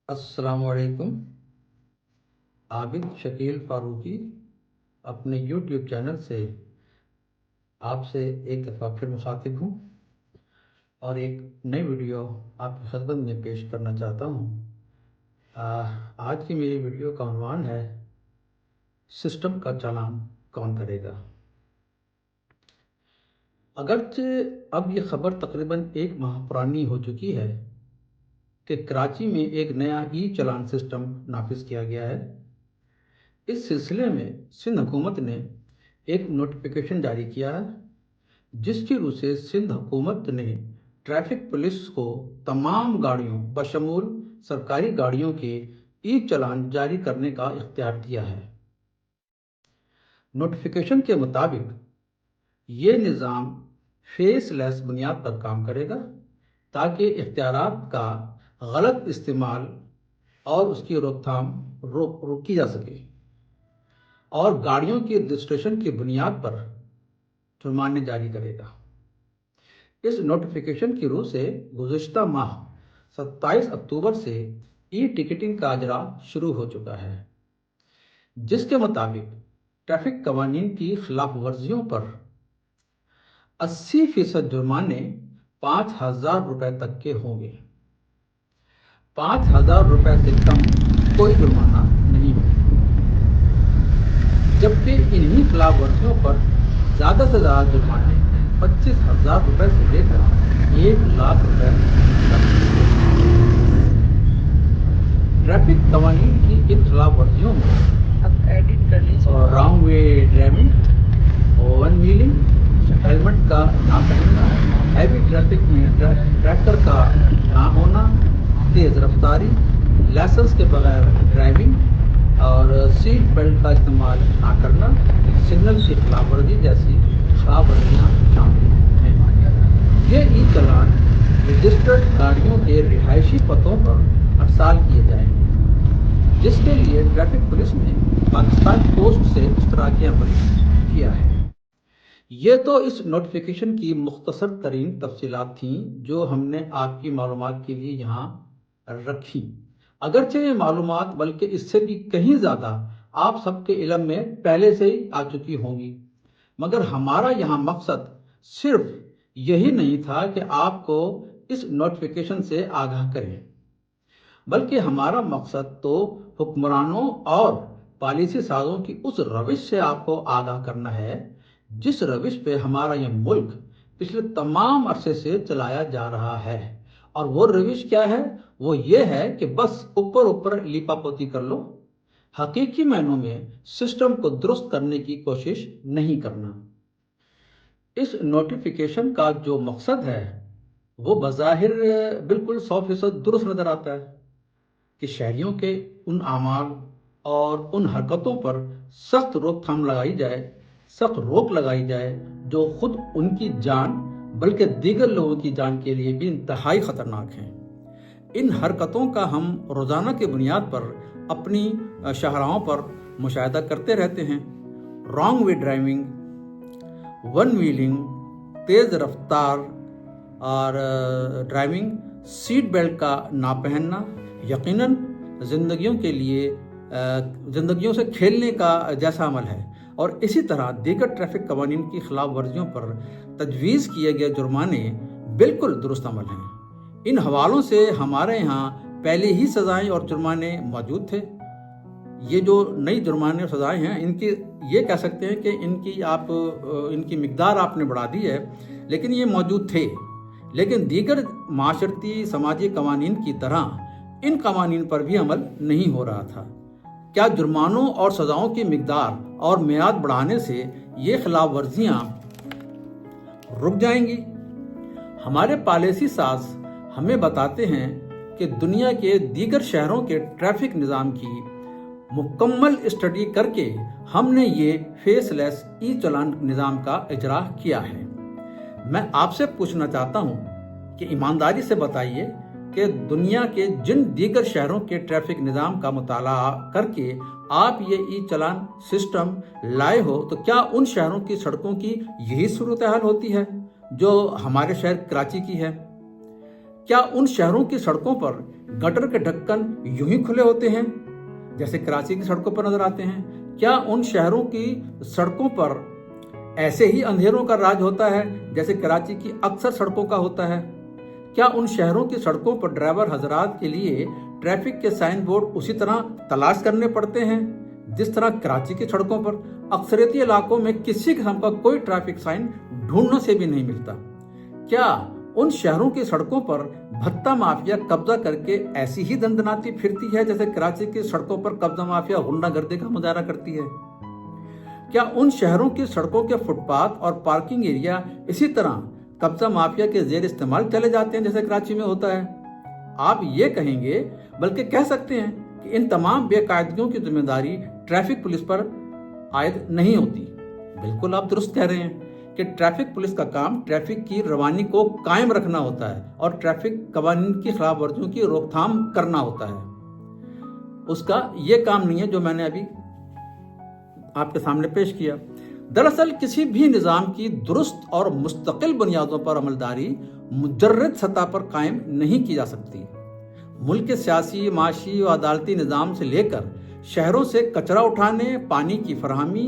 السلام علیکم۔ عابد شکیل فاروقی اپنے یوٹیوب چینل سے آپ سے ایک دفعہ پھر مخاطب ہوں اور ایک نئی ویڈیو آپ کی خدمت میں پیش کرنا چاہتا ہوں۔ آج کی میری ویڈیو کا عنوان ہے سسٹم کا چالان کون کرے گا۔ اگرچہ اب یہ خبر تقریباً 1 ماہ پرانی ہو چکی ہے کہ کراچی میں ایک نیا ای چالان سسٹم نافذ کیا گیا ہے۔ اس سلسلے میں سندھ حکومت نے ایک نوٹیفیکیشن جاری کیا ہے، جس کی روح سے سندھ حکومت نے ٹریفک پولیس کو تمام گاڑیوں بشمول سرکاری گاڑیوں کے ای چالان جاری کرنے کا اختیار دیا ہے۔ نوٹیفیکیشن کے مطابق یہ نظام فیس لیس بنیاد پر کام کرے گا تاکہ اختیارات کا غلط استعمال اور اس کی روک تھام روکی جا سکے، اور گاڑیوں کی رجسٹریشن کی بنیاد پر جرمانے جاری کرے گا۔ اس نوٹیفیکیشن کی روح سے گزشتہ ماہ 27 اکتوبر سے ای ٹکٹنگ کا اجرا شروع ہو چکا ہے، جس کے مطابق ٹریفک قوانین کی خلاف ورزیوں پر 80% جرمانے 5,000 روپے تک کے ہوں گے۔ 5,000 روپے سے کم کوئی جرمانہ نہیں ہوگا، جبکہ انہی خلاف ورزیوں پر زیادہ سے زیادہ جرمانے 25,000 روپے سے لے کر 1,00,000 روپے تک۔ ٹریفک قوانین کی ان خلاف ورزیوں میں wrong way driving, one wheeling, helmet کا نہ پہننا، ہیوی ٹریفک میں ٹریکٹر کا نہ ہونا، تیز رفتاری، لائسنس کے بغیر ڈرائیونگ اور سیٹ بیلٹ کا استعمال نہ کرنا، سگنل کی خلاف ورزی جیسی خلاف ورزیاں شامل ہیں۔ یہ ای چالان رجسٹرڈ گاڑیوں کے رہائشی پتوں پر ارسال کیے جائیں گے، جس کے لیے ٹریفک پولیس نے پاکستان پوسٹ سے اشتراکی عمل کیا ہے۔ یہ تو اس نوٹیفیکیشن کی مختصر ترین تفصیلات تھیں جو ہم نے آپ کی معلومات کے لیے یہاں رکھی۔ اگرچہ یہ معلومات بلکہ اس سے بھی کہیں زیادہ آپ سب کے علم میں پہلے سے ہی آ چکی ہوں گی، مگر ہمارا یہاں مقصد صرف یہی نہیں تھا کہ آپ کو اس نوٹیفیکیشن سے آگاہ کریں، بلکہ ہمارا مقصد تو حکمرانوں اور پالیسی سازوں کی اس روش سے آپ کو آگاہ کرنا ہے جس روش پہ ہمارا یہ ملک پچھلے تمام عرصے سے چلایا جا رہا ہے۔ اور وہ روش کیا ہے؟ وہ یہ ہے کہ بس اوپر لیپا پوتی کر لو، حقیقی معنوں میں سسٹم کو درست کرنے کی کوشش نہیں کرنا۔ اس نوٹیفیکیشن کا جو مقصد ہے وہ بظاہر بالکل 100% درست نظر آتا ہے کہ شہریوں کے ان اعمال اور ان حرکتوں پر سخت روک تھام لگائی جائے، سخت روک لگائی جائے جو خود ان کی جان بلکہ دیگر لوگوں کی جان کے لیے بھی انتہائی خطرناک ہیں۔ ان حرکتوں کا ہم روزانہ کی بنیاد پر اپنی شاہراہوں پر مشاہدہ کرتے رہتے ہیں۔ Wrong way driving, one wheeling, تیز رفتار اور ڈرائیونگ، سیٹ بیلٹ کا نہ پہننا یقیناً زندگیوں سے کھیلنے کا جیسا عمل ہے، اور اسی طرح دیگر ٹریفک قوانین کی خلاف ورزیوں پر تجویز کیے گئے جرمانے بالکل درست عمل ہیں۔ ان حوالوں سے ہمارے یہاں پہلے ہی سزائیں اور جرمانے موجود تھے۔ یہ جو نئی جرمانے اور سزائیں ہیں، ان کی یہ کہہ سکتے ہیں کہ ان کی مقدار آپ نے بڑھا دی ہے، لیکن یہ موجود تھے۔ لیکن دیگر معاشرتی سماجی قوانین کی طرح ان قوانین پر بھی عمل نہیں ہو رہا تھا۔ کیا جرمانوں اور سزاؤں کی مقدار اور میعاد بڑھانے سے یہ خلاف ورزیاں رک جائیں گی؟ ہمارے پالیسی ساز ہمیں بتاتے ہیں کہ دنیا کے دیگر شہروں کے ٹریفک نظام کی مکمل اسٹڈی کر کے ہم نے یہ فیس لیس ای چالان نظام کا اجرا کیا ہے۔ میں آپ سے پوچھنا چاہتا ہوں کہ ایمانداری سے بتائیے کہ دنیا کے جن دیگر شہروں کے ٹریفک نظام کا مطالعہ کر کے آپ یہ ای چالان سسٹم لائے ہو تو کیا ان شہروں کی سڑکوں کی یہی صورتحال ہوتی ہے جو ہمارے شہر کراچی کی ہے؟ کیا ان شہروں کی سڑکوں پر गटर के ढक्कन यूं ही खुले होते हैं जैसे कराची की सड़कों पर नजर आते हैं? क्या उन शहरों की सड़कों पर ऐसे ही अंधेरों का राज होता है जैसे कराची की अक्सर सड़कों का होता है? क्या उन शहरों की सड़कों पर ड्राइवर हजरात के लिए ट्रैफिक के साइन बोर्ड उसी तरह तलाश करने पड़ते हैं जिस तरह कराची की सड़कों पर अक्सरियती इलाकों में किसी किस्म का कोई ट्रैफिक साइन ढूंढने से भी नहीं मिलता? क्या उन शहरों की सड़कों पर भत्ता माफिया कब्जा करके ऐसी ही दंदनाती फिरती है जैसे कराची की सड़कों पर कब्जा माफिया गुंडागर्दी का मुजाहरा करती है? क्या उन शहरों की सड़कों के फुटपाथ और पार्किंग एरिया इसी तरह कब्जा माफिया के जेर इस्तेमाल चले जाते हैं जैसे कराची में होता है? आप ये कहेंगे, बल्कि कह सकते हैं कि इन तमाम बेकायदगियों की जिम्मेदारी ट्रैफिक पुलिस पर आयद नहीं होती। बिल्कुल आप दुरुस्त कह रहे हैं कि ट्रैफिक पुलिस का काम ट्रैफिक की रवानी को कायम रखना होता है और ट्रैफिक कवानीन की खिलाफ वर्जियों की रोकथाम करना होता है। उसका ये काम नहीं है जो मैंने अभी आपके सामने पेश किया। दरअसल किसी भी निज़ाम की दुरुस्त और मुस्तकिल बुनियादों पर अमलदारी मुजर्रद सतह पर कायम नहीं की जा सकती। मुल्क के सियासी, माशी और अदालती निज़ाम से लेकर शहरों से कचरा उठाने, पानी की फराहमी,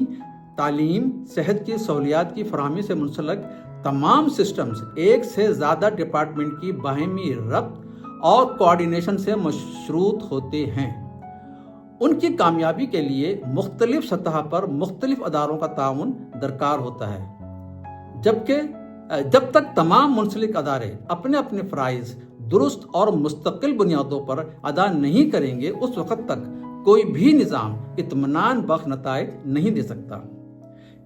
तालीम, सेहत की सहूलियात की फराहमी से मुंसलक तमाम सिस्टम्स एक से ज़्यादा डिपार्टमेंट की बाहमी रब्त और कोऑर्डिनेशन से मशरूत होते हैं। उनकी कामयाबी के लिए मुख्तलिफ सतह पर मुख्तलिफ अदारों का ताउन दरकार होता है। जब तक तमाम मुंसलिक अदारे अपने अपने फ़राइज़ दुरुस्त और मुस्तकिल बुनियादों पर अदा नहीं करेंगे, उस वक़्त तक कोई भी निज़ाम इत्मीनान बख्श नताइज नहीं दे सकता।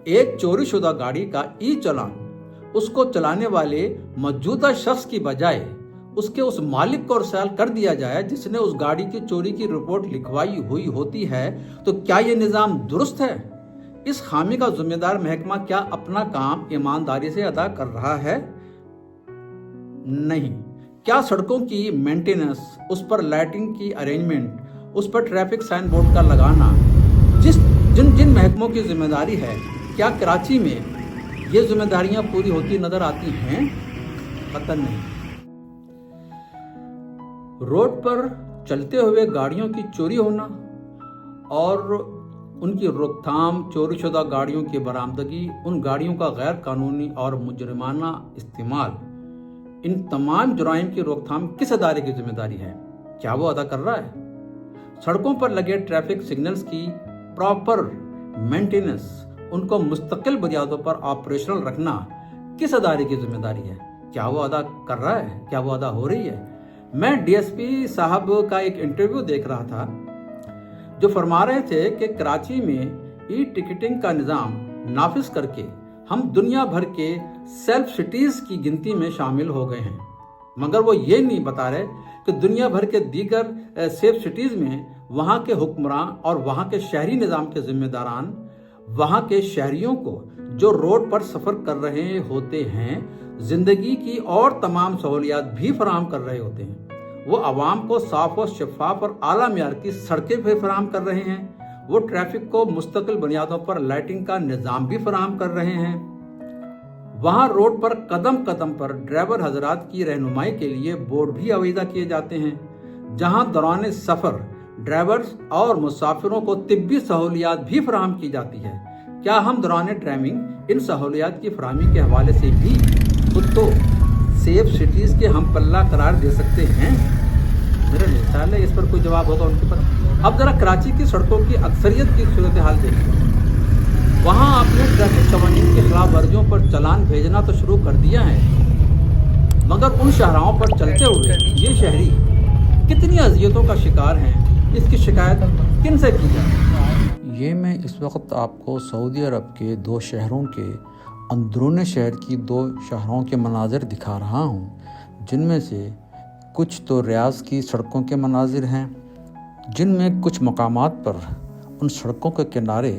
एक चोरी शुदा गाड़ी का ई चालान उसको चलाने वाले मौजूदा शख्स की बजाय उसके उस मालिक को अरसाल कर दिया जाए जिसने उस गाड़ी की चोरी की रिपोर्ट लिखवाई हुई होती है, तो क्या ये निज़ाम दुरुस्त है? इस खामी का जिम्मेदार महकमा क्या अपना काम ईमानदारी से अदा कर रहा है? नहीं। क्या सड़कों की मेंटेनेंस, उस पर लाइटिंग की अरेंजमेंट, उस पर ट्रैफिक साइन बोर्ड का लगाना जिन महकमों की जिम्मेदारी है, क्या कराची में ये जिम्मेदारियां पूरी होती नजर आती हैं? कतई नहीं। रोड पर चलते हुए गाड़ियों की चोरी होना और उनकी रोकथाम, चोरी शुदा गाड़ियों की बरामदगी, उन गाड़ियों का गैर कानूनी और मुजरिमाना इस्तेमाल, इन तमाम जुराइम की रोकथाम किस अदारे की जिम्मेदारी है? क्या वो अदा कर रहा है? सड़कों पर लगे ट्रैफिक सिग्नल्स की प्रॉपर मेंटेनेंस, उनको मुस्तकिल बुनियादों पर ऑपरेशनल रखना किस अदारे की जिम्मेदारी है? क्या वो अदा कर रहा है? क्या वो अदा हो रही है? मैं डीएसपी साहब का एक इंटरव्यू देख रहा था जो फरमा रहे थे कि कराची में ई टिकटिंग का निज़ाम नाफिज करके हम दुनिया भर के सेल्फ सिटीज़ की गिनती में शामिल हो गए हैं, मगर वो ये नहीं बता रहे कि दुनिया भर के दीगर सेफ सिटीज़ में वहाँ के हुक्मरान और वहाँ के शहरी निज़ाम के जिम्मेदारान वहाँ के शहरियों को जो रोड पर सफ़र कर रहे होते हैं, ज़िंदगी की और तमाम सहूलियात भी फराहम कर रहे होते हैं। वो आवाम को साफ़ और शफाफ और आला मियार की सड़कें भी फराहम कर रहे हैं। वो ट्रैफिक को मुस्तकिल बुनियादों पर लाइटिंग का निज़ाम भी फराहम कर रहे हैं। वहाँ रोड पर कदम कदम पर ड्राइवर हजरात की रहनुमाई के लिए बोर्ड भी आवीज़ा किए जाते हैं, जहाँ दौरान सफ़र ड्राइवर्स और मुसाफिरों को तिब्बी सहूलियात भी फराहम की जाती है। क्या हम दौरान ड्राइविंग इन सहूलियात की फराहमी के हवाले से भी खुद को सेफ सिटीज़ के हम पल्ला करार दे सकते हैं? मेरा ख्याल है इस पर कोई जवाब होगा उनके पास। अब ज़रा कराची की सड़कों की अक्सरियत की सूरत हाल देखिए। वहाँ आपने ट्रैफिक कवानीन की खिलाफ वर्जियों पर चालान भेजना तो शुरू कर दिया है, मगर उन शाहराहों पर चलते हुए ये शहरी कितनी अजियतों का शिकार हैं, इसकी शिकायत किन से की जाए? ये मैं इस वक्त आपको सऊदी अरब के दो शहरों के अंदरून शहर की दो शहरों के मनाजिर दिखा रहा हूँ, जिनमें से कुछ तो रियाज की सड़कों के मनाजिर हैं, जिनमें कुछ मकामात पर उन सड़कों के किनारे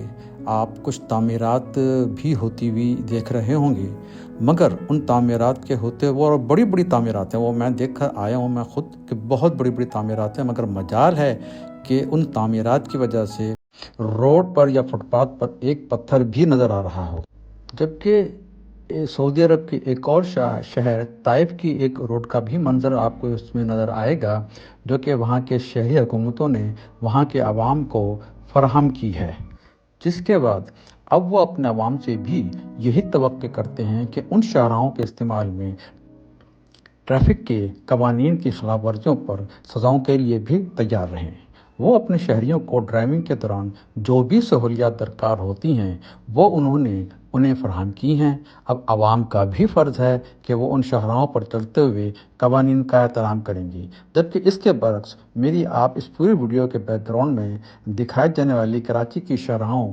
आप कुछ तामीरात भी होती हुई देख रहे होंगे, मगर उन तामीरात के होते वो बड़ी बड़ी तामीरात हैं, वो मैं देख कर आया हूँ मैं खुद कि बहुत बड़ी बड़ी तामीरात हैं, मगर मजाल है कि उन तामीरात की वजह से रोड पर या फुटपाथ पर एक पत्थर भी नज़र आ रहा हो, जबकि सऊदी अरब की एक और शहर ताइफ की एक रोड का भी मंजर आपको इसमें नज़र आएगा, जो कि वहाँ के शहरी हुकूमतों ने वहाँ के आवाम को फराहम की है। जिसके बाद अब वो अपने आवाम से भी यही तवक्को करते हैं कि उन शाहराहों के इस्तेमाल में ट्रैफिक के कवानीन की खिलाफ वर्जियों पर सज़ाओं के लिए भी तैयार रहें। वो अपने शहरियों को ड्राइविंग के दौरान जो भी सहूलियात दरकार होती हैं वो उन्होंने उन्हें फराहम की हैं। अब आवाम का भी फ़र्ज़ है कि वो उन शाहराहों पर चलते हुए कवानीन का एहतराम करेंगी। जबकि इसके बरक्स मेरी आप इस पूरी वीडियो के बैकग्राउंड में दिखाई जाने वाली कराची की शाहराहों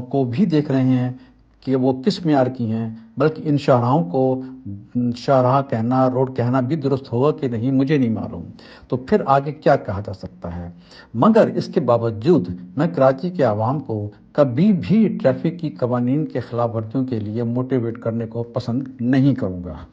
को भी देख रहे हैं कि वो किस मियार की हैं, बल्कि इन शाहराहों को शाहराह कहना, रोड कहना भी दुरुस्त होगा कि नहीं मुझे नहीं मालूम। तो फिर आगे क्या कहा जा सकता है। मगर इसके बावजूद मैं कराची के आवाम को कभी भी ट्रैफिक की कवानीन के खिलाफ वर्जियों के लिए मोटिवेट करने को पसंद नहीं करूँगा।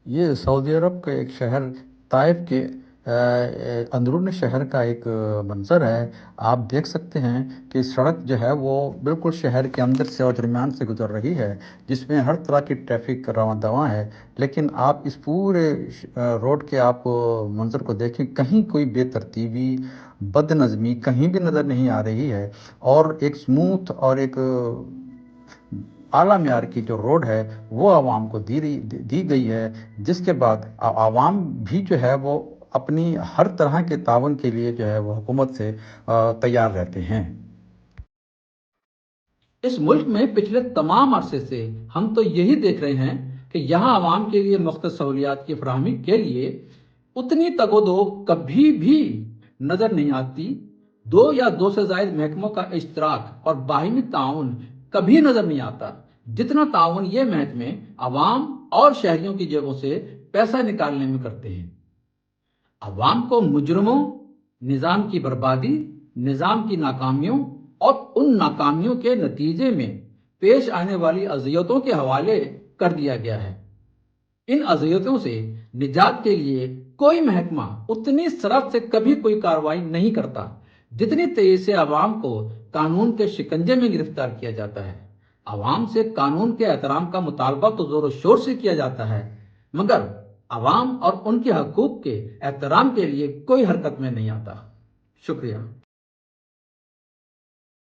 ये सऊदी अरब का एक शहर ताइफ के अंदरून शहर का एक मंज़र है। आप देख सकते हैं कि सड़क जो है वो बिल्कुल शहर के अंदर से और दरमियान से गुजर रही है, जिसमें हर तरह की ट्रैफिक रवां दवां है। लेकिन आप इस पूरे रोड के आप मंज़र को देखें, कहीं कोई बेतरतीबी, बदनज़मी कहीं भी नज़र नहीं आ रही है। और एक स्मूथ और एक आला म्यार की जो रोड है वो आवाम को दी गई है, जिसके बाद आवाम भी जो है वो अपनी हर तरह के तावन के लिए जो है वो हुकूमत से तैयार रहते हैं। इस मुल्क में पिछले तमाम अरसे से हम तो यही देख रहे हैं कि यहाँ आवाम के लिए मुख्तलिफ सहूलियात की फराहमी के लिए उतनी तगोदो कभी भी नज़र नहीं आती। दो या दो से ज़ायद महकमों का इश्तराक और बाहिमी ताउन कभी नज़र नहीं आता, जितना ताउन ये महकमे आवाम और शहरियों की जेबों से पैसा निकालने में करते हैं। अवाम को मुजरमों, निज़ाम की बर्बादी, निज़ाम की नाकामियों और उन नाकामियों के नतीजे में पेश आने वाली अज़ियतों के हवाले कर दिया गया है। इन अज़ियतों से निजात के लिए कोई महकमा उतनी सरअत से कभी कोई कार्रवाई नहीं करता, जितनी तेजी से अवाम को कानून के शिकंजे में गिरफ्तार किया जाता है। अवाम से कानून के एहतराम का मुतालबा तो ज़ोर शोर से किया जाता है, मगर अवाम और उनके हकूक़ के एहतराम के लिए कोई हरकत में नहीं आता। शुक्रिया।